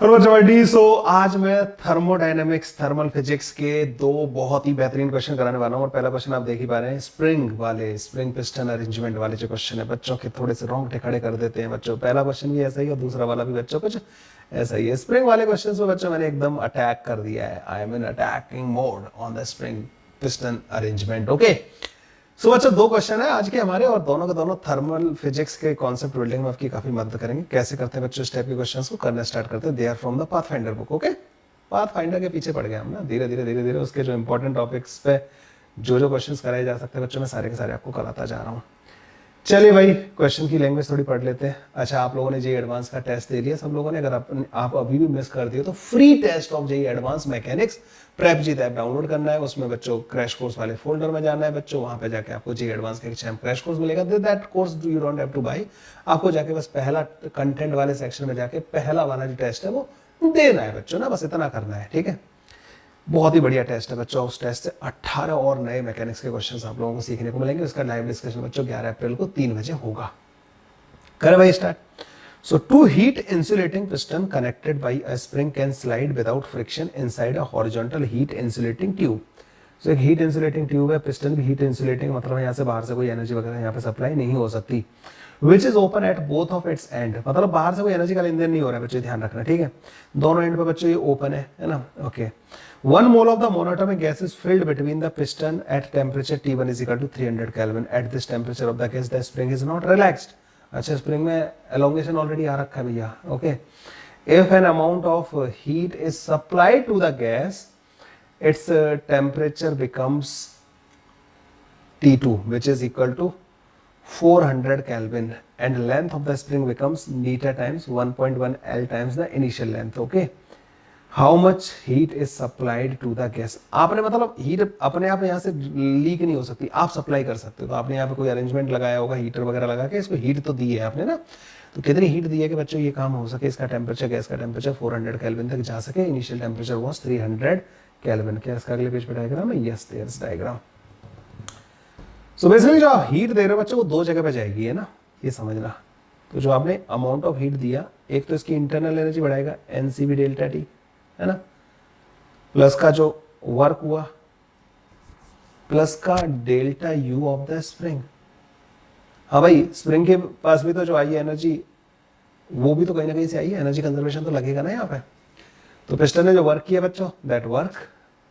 Hello जवाडी। सो आज मैं thermodynamics thermal physics के दो बहुत ही बेहतरीन क्वेश्चन कराने वाला हूँ। और पहला क्वेश्चन आप देख ही पा रहे हैं, स्प्रिंग पिस्टन अरेंजमेंट वाले जो क्वेश्चन है बच्चों के थोड़े से रोंगटे खड़े कर देते हैं बच्चों। पहला क्वेश्चन भी ऐसा ही और दूसरा वाला भी बच्चों कुछ ऐसा ही है। स्प्रिंग वाले क्वेश्चन में बच्चों मैंने एकदम अटैक कर दिया है। I am in attacking mode on the spring piston arrangement. Okay, so बच्चों दो क्वेश्चन है आज के हमारे और दोनों के दोनों थर्मल फिजिक्स के कॉन्सेप्ट बिल्डिंग में आपकी काफी मदद करेंगे। कैसे करते हैं बच्चों इस टाइप के क्वेश्चंस को करना स्टार्ट करते हैं। They are from the Pathfinder book. Okay, Pathfinder के पीछे पड़ गए हम ना, धीरे धीरे उसके जो इंपॉर्टेंट टॉपिक्स पे जो जो क्वेश्चंस कराए जा सकते हैं बच्चों, मैं सारे के सारे आपको कराता जा रहा हूँ। चलिए भाई, क्वेश्चन की लैंग्वेज थोड़ी पढ़ लेते हैं। अच्छा, आप लोगों ने जेई एडवांस का टेस्ट दे लिया सब लोगों ने। अगर आप अभी भी मिस कर दिए तो free test of JEE advanced mechanics प्रेपजीत ऐप डाउनलोड करना है। उसमें बच्चों क्रैश कोर्स वाले फोल्डर में जाना है बच्चों, वहां पे जाके आपको जेई एडवांस का एक क्रैश कोर्स मिलेगा। That course you don't have to buy. आपको जाके बस पहला कंटेंट वाले सेक्शन में जाके पहला वाला जो टेस्ट है वो देना है बच्चों ना, बस इतना करना है, ठीक है। बहुत ही बढ़िया टेस्ट है बच्चों। उस टेस्ट से 18 और नए मैकेनिक्स के क्वेश्चंस आप लोगों को सीखने को मिलेंगे। उसका लाइव डिस्कशन बच्चों 11 अप्रैल को 3 बजे होगा। करें भाई start. So two heat insulating piston connected by a spring can slide without friction inside a horizontal heat insulating tube. So एक हीट इंसुलेटिंग ट्यूब है, पिस्टन भी हीट इंसुलेटिंग, मतलब यहाँ से बाहर से कोई एनर्जी वगैरह यहाँ पे सप्लाई नहीं हो सकती। Which is open at both of its and, मतलब बाहर से कोई एनर्जी का लेन देन नहीं हो रहा है बच्चों, ध्यान रखना, ठीक है। दोनों एंड पे बच्चों ये ओपन है ना। Okay, 1 mole of the monatomic gas is filled between the piston at temperature T1 is equal to 300 Kelvin. At this temperature of the gas, the spring is not relaxed. अच्छा, spring में elongation already आ रखा है भैया। Okay, if an amount of heat is supplied to the gas, its temperature becomes T2, which is equal to 400 Kelvin, and length of the spring becomes meter times 1.1 L times the initial length. Okay. How much heat is supplied to the gas. आपने मतलब heat अपने आप यहाँ से leak नहीं हो सकती, आप सप्लाई कर सकते हो। तो आपने यहाँ पे कोई अरेंजमेंट लगाया होगा, हीटर वगैरह लगा के इसको हीट तो दी है आपने ना। तो कितनी हीट दी है कि बच्चों ये काम हो सके, इसका टेम्परेचर, गैस का टेम्परेचर 400 केल्विन तक जा सके। Initial temperature was 300 kelvin. क्या इसका अगले पेज पे डायग्राम है? Yes, there is diagram. So basically जो आप हीट दे रहे हो बच्चों वो दो जगह पे जाएगी, है ना, ये समझना। तो जो आपने अमाउंट ऑफ हीट दिया, एक तो इसकी इंटरनल एनर्जी बढ़ाएगा एनसीवी डेल्टा टी, है ना, प्लस का जो वर्क हुआ प्लस का delta U of the spring. हाँ भाई, स्प्रिंग के पास भी तो जो आई है एनर्जी वो भी तो कहीं ना कहीं से आई है, एनर्जी कंजर्वेशन तो लगेगा ना यहाँ पे। तो पिस्टन ने जो वर्क किया बच्चों, दैट वर्क,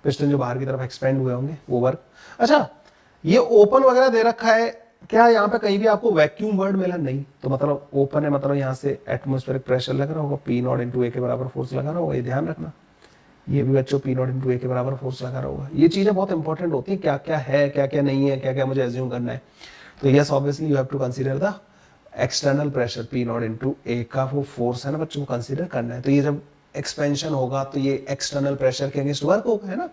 पिस्टन जो बाहर की तरफ एक्सपेंड हुए होंगे वो वर्क। अच्छा, ये ओपन वगैरह दे रखा है, क्या यहाँ पे कहीं भी आपको वैक्यूम वर्ड मिला? नहीं। तो मतलब ओपन है, मतलब यहाँ से एटमॉस्फेरिक प्रेशर लग रहा होगा, पी नॉट इंटू ए के बराबर फोर्स लगा रहा होगा, ये ध्यान रखना। ये भी बच्चों पी नॉट इंटू ए के बराबर फोर्स लगा रहा होगा। ये चीजें बहुत इंपॉर्टेंट होती है, क्या क्या है क्या क्या नहीं है, क्या क्या मुझे एज्यूम करना है। तो yes, obviously you have to consider the external pressure, P naught into A का वो फोर्स है ना बच्चों को कंसीडर करना है। तो ये जब एक्सपेंशन होगा तो ये एक्सटर्नल प्रेशर के अगेंस्ट वर्क होगा, है ना,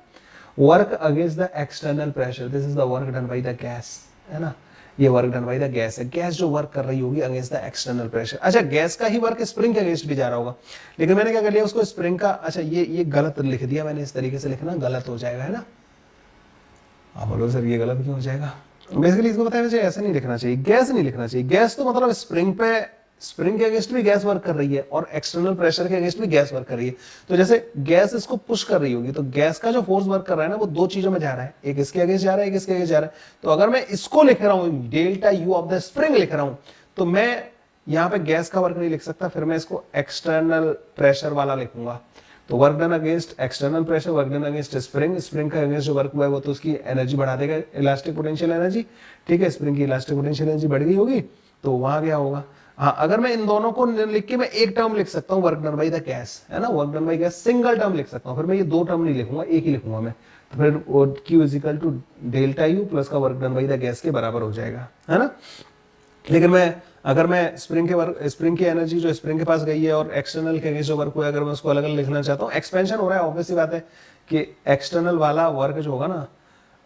work against the external pressure. This is the work done by the gas, है ना, ये work done by the gas है। गैस जो वर्क कर रही होगी अगेंस्ट द एक्सटर्नल प्रेशर। अच्छा, गैस का ही वर्क स्प्रिंग के अगेंस्ट भी जा रहा होगा, लेकिन मैंने क्या कर लिया उसको स्प्रिंग का, अच्छा ये गलत लिख दिया मैंने, इस तरीके से लिखना गलत हो जाएगा, है ना। आप बोलो सर ये गलत क्यों हो जाएगा? बेसिकली इसको बताया मुझे ऐसे नहीं लिखना चाहिए, गैस नहीं लिखना चाहिए। गैस तो मतलब स्प्रिंग के अगेंस्ट भी गैस वर्क कर रही है और एक्सटर्नल प्रेशर के अगेंस्ट भी गैस वर्क कर रही है। तो जैसे गैस इसको पुश कर रही होगी तो गैस का जो फोर्स वर्क कर रहा है ना वो दो चीजों में जा रहा है, एक इसके अगेंस्ट जा रहा है, एक इसके अगेंस्ट जा रहा है। तो अगर मैं इसको लिख रहा हूं delta U of the spring लिख रहा हूं तो मैं यहां पे गैस का वर्क नहीं लिख सकता, फिर मैं इसको एक्सटर्नल प्रेशर वाला लिखूंगा। तो work done against external pressure, work done against spring का अगेंस्ट जो वर्क हुआ है वो तो उसकी एनर्जी बढ़ा देगा, इलास्टिक पोटेंशियल एनर्जी, ठीक है। स्प्रिंग की इलास्टिक पोटेंशियल एनर्जी बढ़ गई होगी तो वहां क्या होगा। हाँ, अगर मैं इन दोनों को लिख के मैं एक टर्म लिख सकता हूँ work done by the gas, है ना, work done by gas single term लिख सकता हूँ, फिर मैं ये दो टर्म नहीं लिखूंगा, एक ही लिखूंगा मैं। तो फिर Q is equal to delta U plus का work done by the gas के बराबर हो जाएगा, है ना। लेकिन अगर मैं स्प्रिंग की एनर्जी जो स्प्रिंग के पास गई है और एक्सटर्नल के अगेंस्ट जो वर्क हुआ है, अगर मैं उसको अलग अलग लिखना चाहता हूँ, एक्सपेंशन हो रहा है, ऑब्वियस सी बात है कि एक्सटर्नल वाला वर्क जो होगा ना,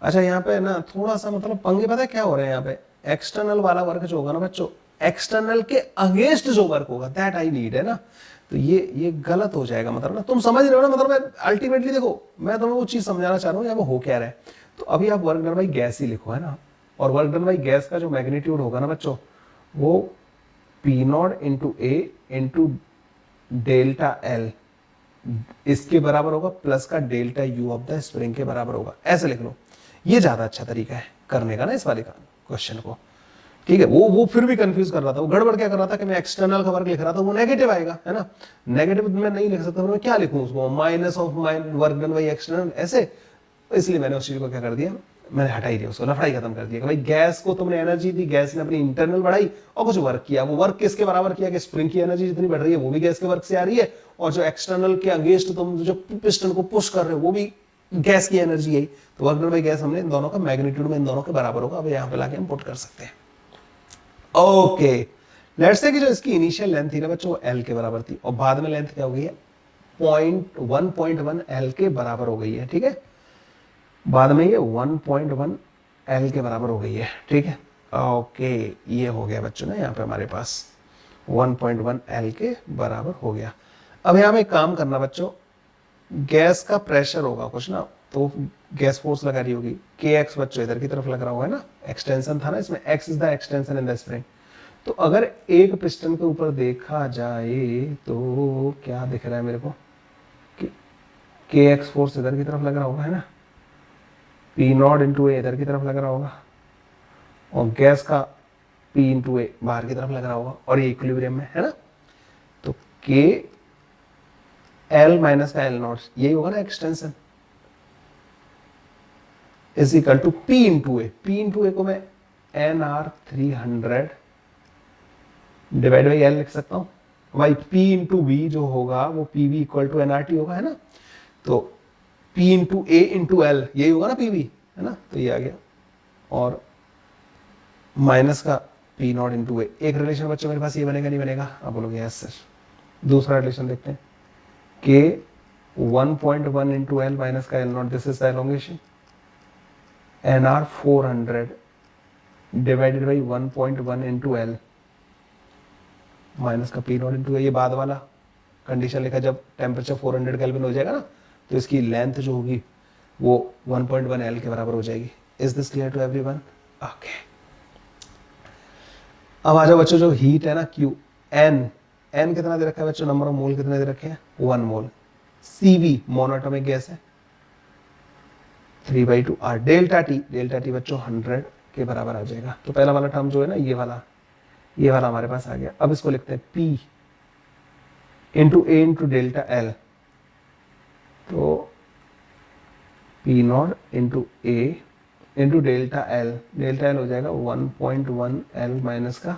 अच्छा यहाँ पे ना थोड़ा सा मतलब पंगे पता है क्या हो रहे हैं यहाँ पे, एक्सटर्नल वाला वर्क जो होगा ना बच्चों, एक्सटर्नल के अगेंस्ट जो वर्क होगा दैट आई नीड, है ना। तो ये गलत हो जाएगा, मतलब ना तुम समझ रहे हो ना, मतलब अल्टीमेटली देखो मैं तुम्हें वो चीज समझाना चाह रहा हूँ वो हो क्या रहा है। तो अभी आप वर्क डन बाय गैस ही लिखो, है ना, और वर्क डन बाय गैस का जो मैग्नीट्यूड होगा ना बच्चों वो P naught into A into delta L इसके बराबर होगा प्लस का delta U of the spring के बराबर होगा, ऐसे लिख लो। ये ज्यादा अच्छा तरीका है करने का ना इस वाले क्वेश्चन को, ठीक है। वो फिर भी कंफ्यूज कर रहा था, वो गड़बड़ क्या कर रहा था कि मैं एक्सटर्नल का वर्क लिख रहा था, वो नेगेटिव आएगा, है ना। नेगेटिव मैं नहीं लिख सकता, मैं क्या लिखूं उसको, minus of work done by external, ऐसे। इसलिए मैंने उस चीज को क्या कर दिया, मैंने हटा ही दिया, उसको लफड़ाई खत्म कर दिया कि भाई गैस को तुमने एनर्जी दी, गैस ने अपनी इंटरनल बढ़ाई और कुछ वर्क किया। वो वर्क किसके बराबर किया कि स्प्रिंग की एनर्जी जितनी बढ़ रही है वो भी गैस के वर्क से आ रही है, और जो एक्सटर्नल के अगेंस्ट तुम जो पिस्टन को पुश कर रहे हो वो भी गैस की एनर्जी है। तो वर्क डन बाई गैस हमने इन दोनों का मैग्नीट्यूड में इन दोनों के बराबर होगा। अब यहाँ पे लाके हम पुट कर सकते हैं। ओके, लेट्स से कि जो इसकी इनिशियल लेंथ थी ना बच्चों वो एल के बराबर थी, और बाद में लेंथ क्या हो गई है, 1.1 एल के बराबर हो गई है, ठीक है। बाद में ये 1.1 एल के बराबर हो गई है, ठीक है। ओके, ये हो गया बच्चों ना यहाँ पे हमारे पास 1.1 एल के बराबर हो गया। अब यहाँ में एक काम करना बच्चों, गैस का प्रेशर होगा कुछ ना, तो गैस फोर्स लगा रही होगी, के एक्स बच्चों इधर की तरफ लग रहा होगा ना, एक्सटेंशन था ना इसमें, x is the extension in the spring. तो अगर एक पिस्टन के ऊपर देखा जाए तो क्या दिख रहा है मेरे को कि के एक्स फोर्स इधर की तरफ लग रहा होगा, है ना, पी नॉट इंटू ए इधर की तरफ लग रहा होगा, और गैस का पी इंटू ए बाहर की तरफ लग रहा होगा, और ये इक्विलिब्रियम में है ना। तो के एल माइनस का एल नॉट यही होगा ना extension, is equal to P into A. P into A को मैं N R 300 divide by L लिख सकता हूं भाई। पी इंटू बी जो होगा वो P B equal to N R T होगा, है ना। तो P into A into L यही होगा ना पी बी, है ना। तो ये आ गया, और माइनस का पी नॉट इंटू ए। एक रिलेशन बच्चों मेरे पास ये बनेगा नहीं बनेगा, आप बोलोगे यस सर। दूसरा रिलेशन देखते हैं, के 1.1 इंटू एल माइनस का L naught, this is the elongation, N R 400 divided by 1.1 into L minus का पी नॉट इंटू ए। ये बाद वाला कंडीशन लिखा, जब टेम्परेचर 400 केल्विन हो जाएगा ना तो इसकी लेंथ जो होगी वो 1.1 एल के बराबर हो जाएगी। Is this clear to everyone? Okay, अब आ जाओ बच्चों, जो हीट है ना क्यू, एन, एन कितना दे रखा है बच्चों, नंबर ऑफ मोल कितने दे रखे हैं, 1 मोल। सीवी मोनोएटॉमिक गैस है, 3/2 आर। डेल्टा टी बच्चों 100 के बराबर आ जाएगा। तो पहला वाला टर्म जो है ना ये वाला हमारे पास आ गया। अब इसको लिखते हैं P into A into delta L, तो P not into A into delta L हो जाएगा 1.1 एल माइनस का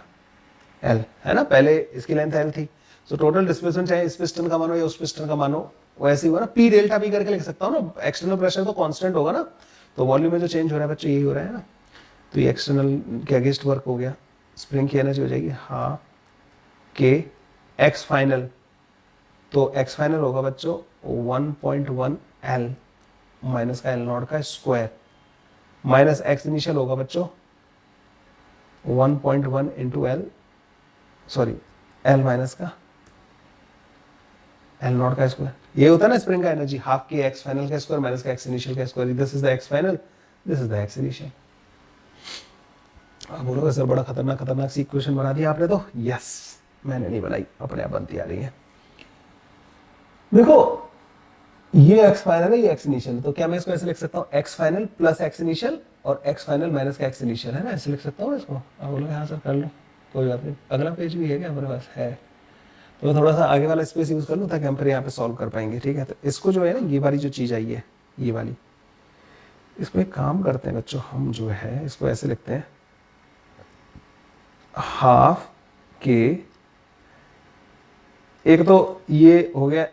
एल, है ना। पहले इसकी लेंथ एल थी, तो टोटल डिस्प्लेसमेंट चाहे इस पिस्टन का मानो या उस पिस्टन का मानो वैसे ही हुआ ना, पी डेल्टा पी करके लिख सकता हूँ ना। एक्सटर्नल प्रेशर तो कांस्टेंट होगा ना, तो वॉल्यूम में जो चेंज हो रहा है बच्चों यही हो रहा है ना। तो ये एक्सटर्नल के अगेंस्ट वर्क हो गया, स्प्रिंग की एनर्जी हो जाएगी हाफ के एक्स फाइनल। तो एक्स फाइनल होगा बच्चों 1.1 एल माइनस का एल नॉट का स्क्वायर, माइनस एक्स इनिशियल होगा बच्चों 1.1 into L, sorry L minus का एल नॉट का स्क्वायर। ये होता है ना स्प्रिंग का एनर्जी, हाफ के एक्स फाइनल का स्क्वायर माइनस का एक्स इनिशियल का square. This is the x final, this is the x initial. आप बोलोगे सर बड़ा खतरनाक सी इक्वेशन बना दी आपने तो। यस, मैंने नहीं बनाई, अपने आप बनती आ रही है। देखो ये एक्स फाइनल है, ये एक्स इनिशियल, तो क्या मैं इसको ऐसे लिख सकता हूँ, x final plus x initial और एक्स फाइनल माइनस का एक्स इनिशियल, है ना, ऐसे लिख सकता हूँ इसको। आप बोलोगे हाँ सर कर लो, कोई बात नहीं। अगला पेज भी है क्या हमारे पास? है, तो मैं थोड़ा सा आगे वाला स्पेस यूज कर लूँ ताकि हम फिर यहाँ पे सॉल्व कर पाएंगे, ठीक है। तो इसको जो है ना, ये वाली जो चीज आई है ये वाली, इसको एक काम करते हैं बच्चों, हम जो है इसको ऐसे लिखते हैं, हाफ के, एक तो ये हो गया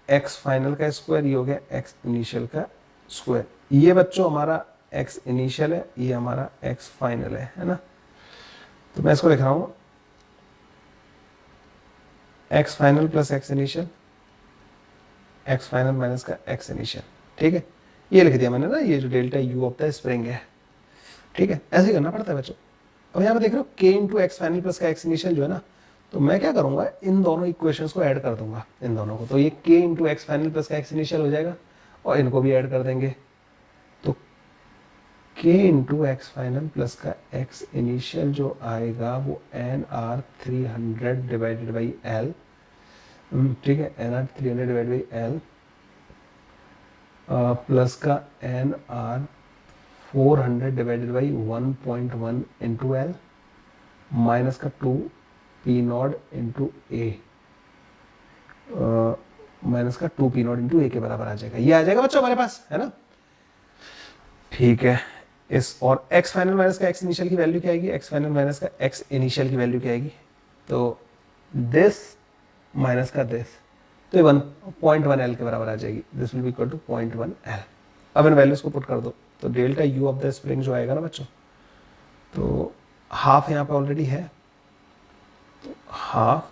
एक्स फाइनल का स्क्वायर, ये हो गया एक्स इनिशियल का स्क्वायर। ये बच्चों हमारा एक्स इनिशियल है, ये हमारा एक्स फाइनल है ना। तो मैं इसको लिख रहा हूं x final plus x initial, x final minus का एक्स इनिशियल, ठीक है। ये लिख दिया मैंने ना, ये जो delta U of the spring है, ठीक है। ऐसे ही करना पड़ता है बच्चों। अब यहाँ पे देख रहे हो के इंटू एक्स फाइनल प्लस का एक्स इनिशियल जो है ना, तो मैं क्या करूंगा, इन दोनों इक्वेशंस को ऐड कर दूंगा, इन दोनों को। तो ये के इंटू एक्स फाइनल प्लस का एक्स इनिशियल हो जाएगा, और इनको भी ऐड कर देंगे। तो K into X final plus का एक्स इनिशियल जो आएगा वो N R 300 divided by L ठीक है, N R 300 divide by L plus का N R 400 divided by 1.1 into L minus का 2 P naught into A minus का 2 पी नॉट इंटू ए के बराबर आ जाएगा। ये आ जाएगा बच्चों हमारे पास, है ना। ठीक है, इस और x फाइनल माइनस का x इनिशियल की वैल्यू क्या आएगी, x फाइनल माइनस का x इनिशियल की वैल्यू क्या आएगी, तो दिस माइनस का दिस, तो ये 1.1 एल के बराबर आ जाएगी। This will be equal to 0.1 L. अब इन वैल्यूज को पुट कर दो, तो delta U of the spring जो आएगा ना बच्चों, तो हाफ यहाँ पे ऑलरेडी है, तो हाफ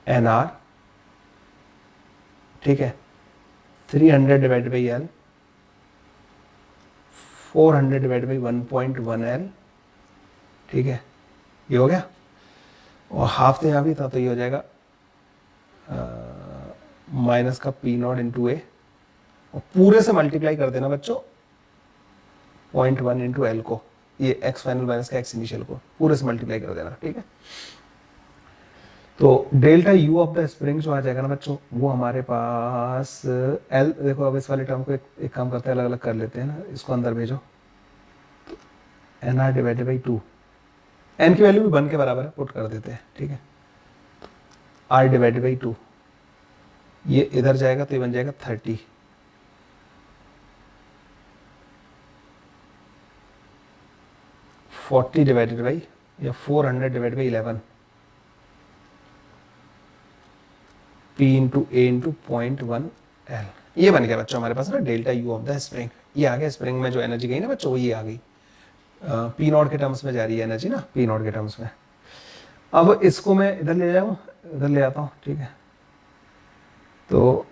एन आर, ठीक है, 300 divide by L 400 divide by 1.1 L, ठीक है, ये हो गया। और हाफ तो यहाँ भी था, तो ये हो जाएगा माइनस का पी नॉट इंटू ए, और पूरे से मल्टीप्लाई कर देना बच्चों 0.1 इंटू एल को, ये एक्स फाइनल माइनस का एक्स इनिशियल को पूरे से मल्टीप्लाई कर देना, ठीक है। तो delta U of the spring जो आ जाएगा ना बच्चों, वो हमारे पास एल, देखो अब इस वाले टर्म को एक काम करते हैं, अलग अलग कर लेते हैं ना, इसको अंदर भेजो, N R divided by 2, N की वैल्यू भी 1 के बराबर है, पुट कर देते हैं, ठीक है, आर डिवाइडेड बाई 2, ये इधर जाएगा तो ये बन जाएगा 30, 40 डिवाइडेड बाई या 400 divided by 11 P into A into 0.1 L. ये बन गया बच्चों हमारे पास ना delta U of the spring. ये आ गया, स्प्रिंग में जो एनर्जी गई ना बच्चों, वो ये आ गई, पी नॉट के टर्म्स में जा रही है एनर्जी ना, पी नॉट के टर्म्स में। अब इसको मैं इधर ले जाऊँ, इधर ले आता हूँ, ठीक है। तो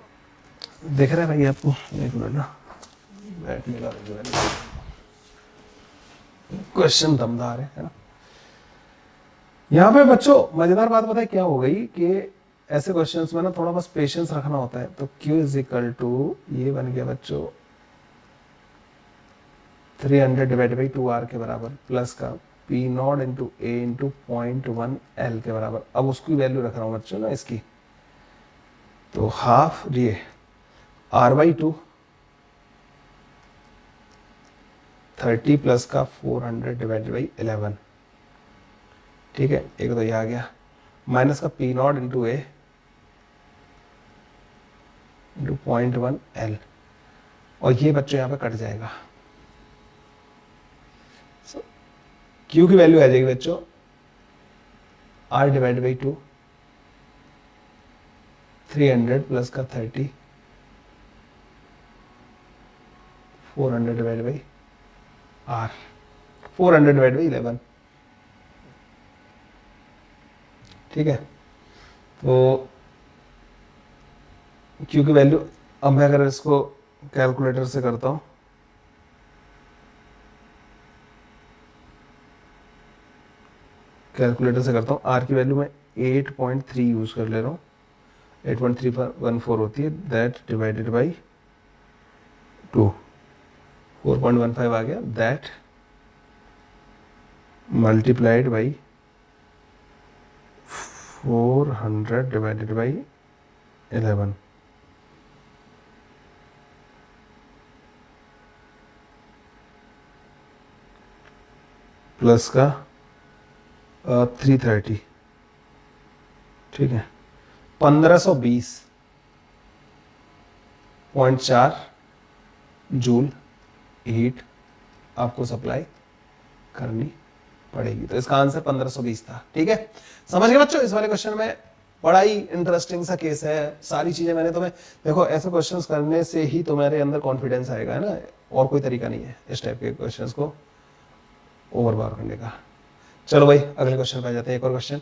देख रहे हैं भाई आपको, एक मिनट ना, बैठ मिला क्वेश्चन दमदार है ना। यहाँ पे बच्चों मजेदार बात पता है क्या हो गई, कि ऐसे क्वेश्चंस में ना थोड़ा बस पेशेंस रखना होता है। तो Q इज इक्वल टू, ये बन गया बच्चों 300 डिवाइड बाई 2R के बराबर, प्लस का P not into A into 0.1 L के बराबर। अब उसकी वैल्यू रख रहा हूँ बच्चों ना इसकी, तो हाफ ये R बाई 2 30 प्लस का 400 डिवाइड बाई 11, ठीक है, एक तो ये आ गया, माइनस का P not into A into 0.1 L, और ये बच्चों यहाँ पे कट जाएगा। Q की वैल्यू आ जाएगी बच्चों R डिवाइड बाई 2, 300 प्लस का 30, 400 divide by R, 400 divide by 11, ठीक है। तो Q की वैल्यू, अब मैं अगर इसको कैलकुलेटर से करता हूँ, कैलकुलेटर से करता हूँ, R की वैल्यू मैं 8.3 यूज कर ले रहा हूँ, 8.314 होती है, दैट डिवाइडेड बाई 2, 4.15 आ गया, that multiplied by 400 divided by 11, plus का 330, ठीक है, 1520.4 जूल हीट आपको सप्लाई करनी पड़ेगी। तो इसका आंसर 1520 था, ठीक है। समझ गए बच्चों, इस वाले क्वेश्चन में बड़ा ही इंटरेस्टिंग सा केस है। सारी चीजें मैंने तुम्हें, देखो ऐसे क्वेश्चंस करने से ही तुम्हारे अंदर कॉन्फिडेंस आएगा, है ना, और कोई तरीका नहीं है इस टाइप के क्वेश्चंस को ओवरपावर करने का। चलो भाई अगले क्वेश्चन पे आ जाते हैं। एक और question,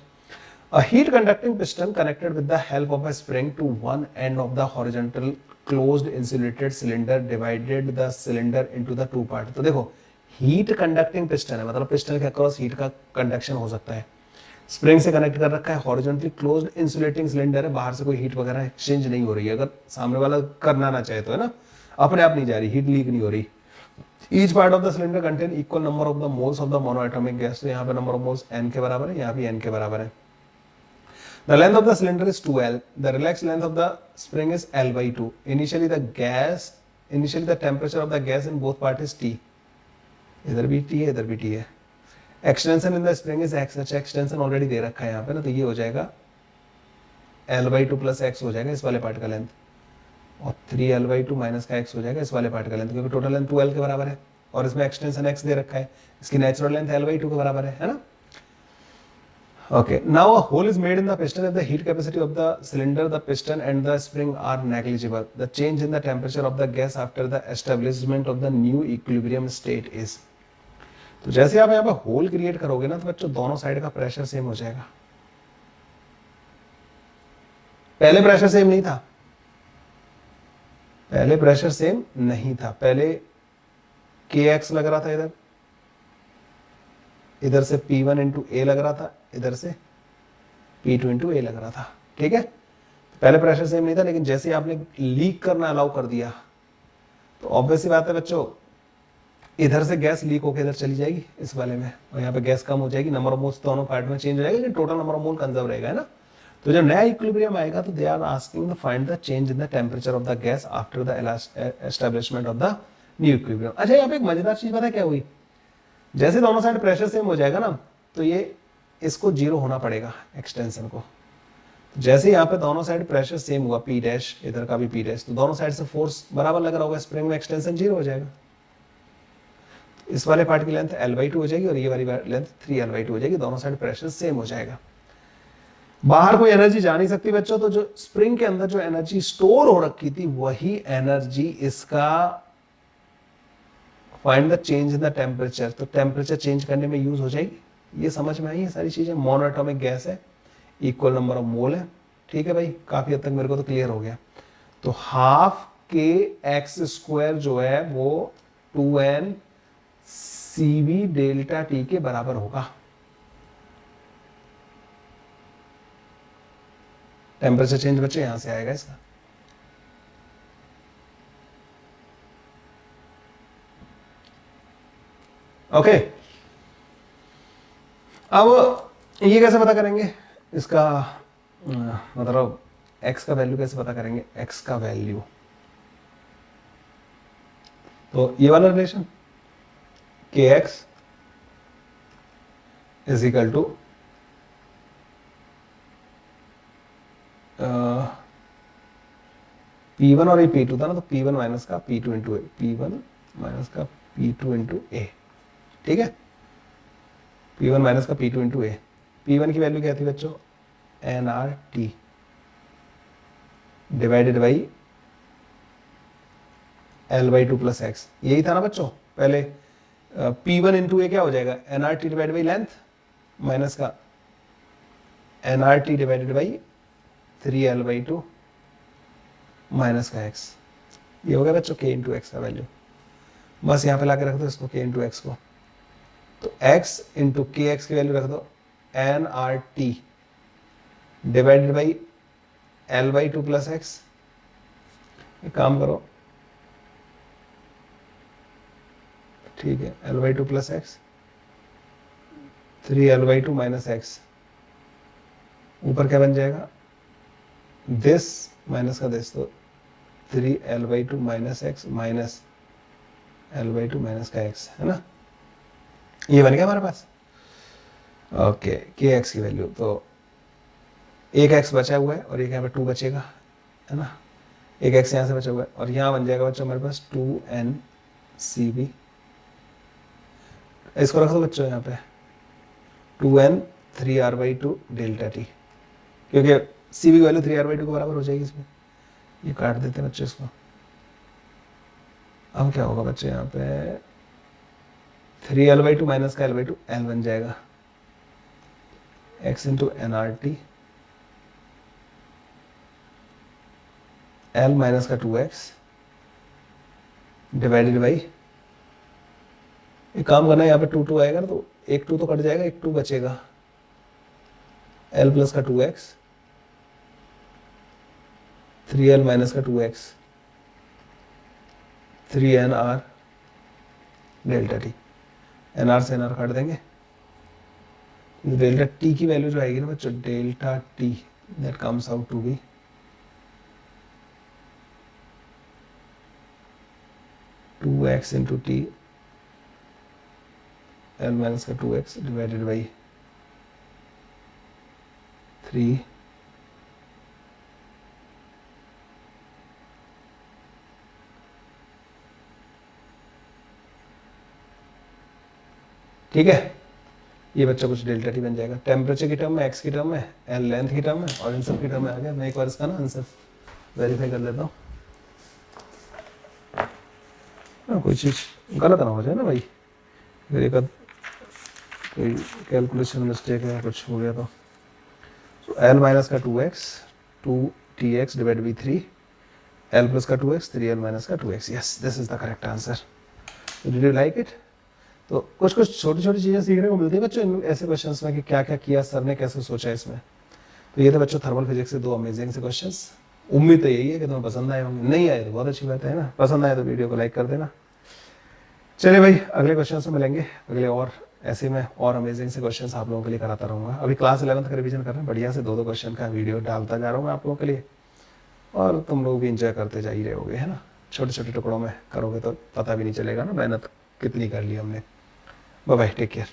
a heat conducting piston connected with the help of a spring to one end of the horizontal closed insulated cylinder divided the cylinder into the two part। तो देखो हीट कंडक्टिंग पिस्टन है, मतलब piston के across heat का conduction हो सकता है, spring से कनेक्ट कर रखा है, हॉरिजॉन्टली क्लोज्ड इंसुलेटिंग सिलेंडर है, बाहर से कोई हीट वगैरह एक्सचेंज नहीं हो रही है, अगर सामने वाला करना ना चाहे तो, है ना, अपने आप नहीं जा रही, हीट लीक नहीं हो रही। Each part of the cylinder contain equal number of the moles of the monoatomic gas। तो यहाँ पे नंबर ऑफ मोल्स n के बराबर है, यहाँ भी n के बराबर है। The length of the cylinder is 2L. The relaxed length of the spring is L by 2. Initially the temperature of the gas in both parts is T. इधर भी T है, इधर भी T है. Extension in the spring is X. अच्छा extension already दे रखा है यहाँ पे ना, तो ये हो जाएगा L by 2 plus X हो जाएगा इस वाले पार्ट का लेंथ, और 3L by 2 माइनस का X हो जाएगा इस वाले पार्ट का लेंथ, क्योंकि टोटल लेंथ 2L के बराबर है और इसमें एक्सटेंशन X दे रखा है, इसकी नेचुरल लेंथ L by 2 के बराबर है ना. Okay, now a hole is made in the piston. If the heat capacity of the cylinder, the piston and the spring are negligible, the change in the temperature of the gas after the establishment of the new equilibrium state is. तो जैसे आप यहाँ पे hole create करोगे ना, तो बच्चों दोनों साइड का प्रेशर सेम हो जाएगा. पहले प्रेशर सेम नहीं था, पहले प्रेशर सेम नहीं था. पहले kx लग रहा था इधर, इधर से P1 इंटू ए लग रहा था, इधर से P2 इंटू ए लग रहा था. ठीक है, पहले प्रेशर सेम नहीं था, लेकिन जैसे आपने लीक करना अलाउ कर दिया तो ऑब्वियस सी बात है बच्चों, इधर से गैस लीक होकर इधर चली जाएगी इस वाले में, और यहाँ पे गैस कम हो जाएगी, नंबर ऑफ मोल्स दोनों पार्ट में चेंज हो जाएगा, लेकिन total number of mole conserve रहेगा, है ना. तो जब नया इक्विलिब्रियम आएगा तो they are asking the find the change in the temperature of the gas after the establishment of the new equilibrium. अच्छा, यहाँ पे एक मजेदार चीज पता है क्या हुई, जैसे दोनों साइड प्रेशर सेम हो जाएगा ना, तो ये इसको जीरो होना पड़ेगा एक्सटेंशन को. जैसे यहाँ पे दोनों साइड प्रेशर सेम हुआ, P डैश इधर का भी P डैश, तो दोनों साइड से फोर्स बराबर लग रहा होगा, स्प्रिंग में एक्सटेंशन जीरो हो जाएगा. इस वाले पार्ट की लेंथ L by 2 हो जाएगी और ये वाली लेंथ 3L by 2 हो जाएगी, दोनों साइड प्रेशर सेम हो जाएगा. बाहर कोई एनर्जी जा नहीं सकती बच्चों, तो जो स्प्रिंग के अंदर जो एनर्जी स्टोर हो रखी थी वही एनर्जी इसका find the change in the temperature, तो टेम्परेचर चेंज करने में यूज हो जाएगी. ये समझ में आई है सारी चीजें. मोनोएटॉमिक गैस है, इक्वल नंबर ऑफ मोल है. ठीक है भाई, काफी हद तक मेरे को तो क्लियर हो गया. तो हाफ kx² जो है वो 2n cv डेल्टा t के बराबर होगा. टेम्परेचर चेंज बच्चे यहां से आएगा इसका. ओके, अब ये कैसे पता करेंगे इसका, मतलब x का वैल्यू कैसे पता करेंगे. x का वैल्यू, तो ये वाला relation kx is equal to P1 और ये P2 था ना, तो P1 माइनस का P2 इंटू ए, P1 माइनस का P2 इंटू ए. ठीक है, P1 माइनस का P2 इंटू ए. P1 की वैल्यू क्या थी बच्चों, nRT divided by L by 2 plus x. यही था ना बच्चों पहले. P1 इंटू ए क्या हो जाएगा, nRT divided by length minus का nRT divided by 3L by 2 minus का x. ये हो गया बच्चों k इंटू एक्स का वैल्यू. बस यहाँ पे लाके रख दो इसको, k इंटू एक्स को, तो x इंटू के एक्स की वैल्यू रख दो nRT divided by L by 2 plus x. एक काम करो, ठीक है, L by 2 plus x, 3L by 2 minus x. ऊपर क्या बन जाएगा, दिस माइनस का दिस, तो 3L by 2 minus x minus L by 2 minus का x, है ना. ये बन गया हमारे पास. ओके, के एक्स की वैल्यू, तो एक x बचा हुआ है और एक यहाँ पे 2 बचेगा, है ना. एक x यहाँ से बचा हुआ है और यहाँ बन जाएगा बच्चों हमारे पास 2n cv. इसको रख दो बच्चों यहाँ पे 2n 3r by 2 delta t, क्योंकि cv की वैल्यू 3r by 2 के बराबर हो जाएगी इसमें. ये काट देते हैं बच्चे इसको. अब क्या होगा बच्चे, यहाँ पे 3L by 2 माइनस का L by 2 L बन जाएगा, x into nRT L minus का 2x डिवाइडेड बाई, एक काम करना है यहाँ पे 2 आएगा ना, तो एक 2 तो कट जाएगा, एक 2 बचेगा, L प्लस का 2x 3L माइनस का 2x 3nr delta T. nr से nr काट देंगे, डेल्टा टी की वैल्यू जो आएगी ना बच्चों, delta T that comes out to be 2x into t l minus का 2x divided by 3 ठीक है। ये बच्चा कुछ डेल्टा टी बन जाएगा, टेम्परेचर की टर्म में, एक्स की टर्म में, एल लेंथ की टर्म में और इन सब की टर्म में आ गया। मैं एक बार इसका ना आंसर वेरीफाई कर लेता हूँ, कोई चीज़ गलत ना हो जाए ना भाई, अगर एक कोई कैलकुलेशन मिस्टेक है कुछ हो गया तो एल माइनस का 2x 2tx divide by 3 L plus का 2x 3l माइनस का 2x। Yes, this is the correct answer. Did you like it? तो कुछ कुछ छोटी छोटी चीज़ें सीखने को मिलती है बच्चों इन ऐसे क्वेश्चंस में कि क्या क्या किया सर ने, कैसे सोचा इसमें। तो ये थे बच्चों थर्मल फिजिक्स से 2 अमेजिंग से क्वेश्चंस। उम्मीद तो यही है कि तुम्हें पसंद आए होंगे, नहीं आए तो बहुत अच्छी बात है ना, पसंद आए तो वीडियो को लाइक कर देना। चलिए भाई, अगले क्वेश्चन में मिलेंगे, अगले और ऐसे में और अमेजिंग से क्वेश्चंस आप लोगों के लिए कराता रहूँगा। अभी क्लास 11th का रिवीजन कर रहे हैं, बढ़िया से 2-2 क्वेश्चन का वीडियो डालता जा रहा हूँ मैं आप लोगों के लिए, और तुम लोग भी इंजॉय करते जा ही रहोगे, है ना। छोटे छोटे टुकड़ों में करोगे तो पता भी नहीं चलेगा ना मेहनत कितनी कर ली हमने। Bye bye, take care.